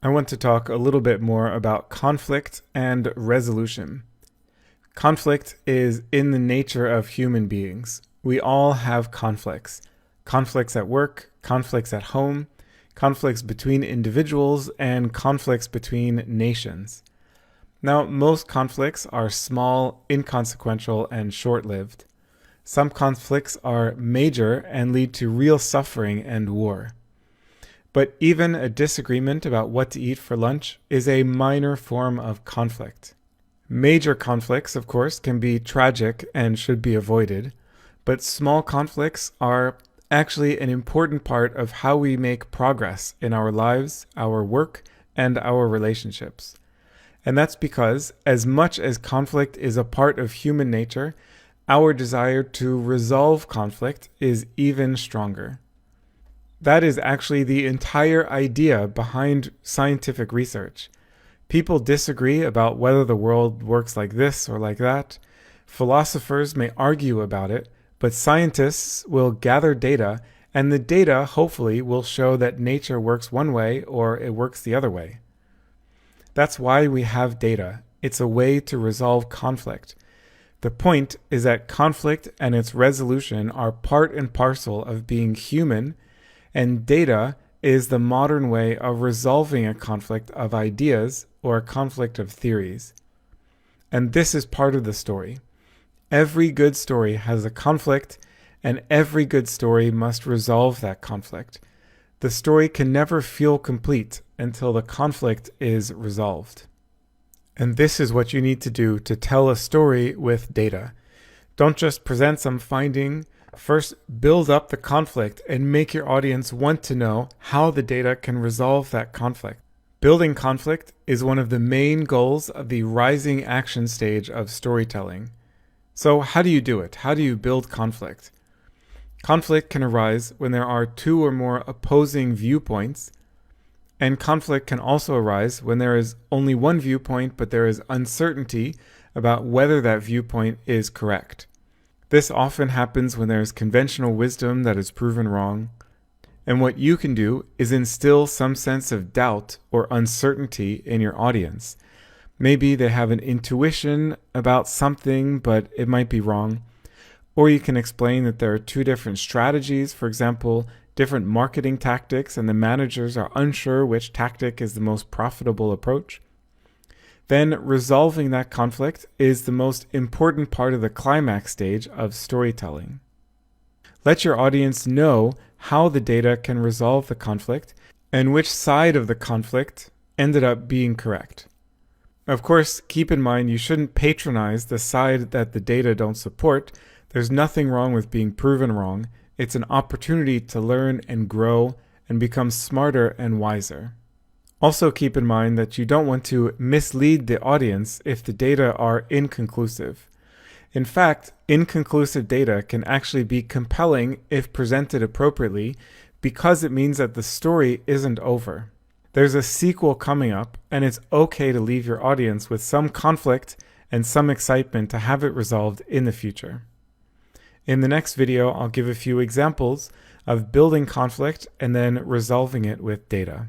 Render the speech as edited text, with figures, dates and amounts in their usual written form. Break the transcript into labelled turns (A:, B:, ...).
A: I want to talk a little bit more about conflict and resolution. Conflict is in the nature of human beings. We all have conflicts. Conflicts at work, conflicts at home, conflicts between individuals, and conflicts between nations. Now, most conflicts are small, inconsequential, and short-lived. Some conflicts are major and lead to real suffering and war. But even a disagreement about what to eat for lunch is a minor form of conflict. Major conflicts, of course, can be tragic and should be avoided, but small conflicts are actually an important part of how we make progress in our lives, our work, and our relationships. And that's because, as much as conflict is a part of human nature, our desire to resolve conflict is even stronger. That is actually the entire idea behind scientific research. People disagree about whether the world works like this or like that. Philosophers may argue about it, but scientists will gather data, and the data hopefully will show that nature works one way or it works the other way. That's why we have data. It's a way to resolve conflict. The point is that conflict and its resolution are part and parcel of being human, and data is the modern way of resolving a conflict of ideas or a conflict of theories. And this is part of the story. Every good story has a conflict, and every good story must resolve that conflict. The story can never feel complete until the conflict is resolved. And this is what you need to do to tell a story with data. Don't just present some finding. First, build up the conflict and make your audience want to know how the data can resolve that conflict. Building conflict is one of the main goals of the rising action stage of storytelling. So how do you do it? How do you build conflict? Conflict can arise when there are two or more opposing viewpoints, and conflict can also arise when there is only one viewpoint, but there is uncertainty about whether that viewpoint is correct. This often happens when there is conventional wisdom that is proven wrong, and what you can do is instill some sense of doubt or uncertainty in your audience. Maybe they have an intuition about something, but it might be wrong. Or you can explain that there are two different strategies, for example, different marketing tactics, and the managers are unsure which tactic is the most profitable approach. Then resolving that conflict is the most important part of the climax stage of storytelling. Let your audience know how the data can resolve the conflict and which side of the conflict ended up being correct. Of course, keep in mind you shouldn't patronize the side that the data don't support. There's nothing wrong with being proven wrong. It's an opportunity to learn and grow and become smarter and wiser. Also keep in mind that you don't want to mislead the audience if the data are inconclusive. In fact, inconclusive data can actually be compelling if presented appropriately because it means that the story isn't over. There's a sequel coming up, and it's okay to leave your audience with some conflict and some excitement to have it resolved in the future. In the next video, I'll give a few examples of building conflict and then resolving it with data.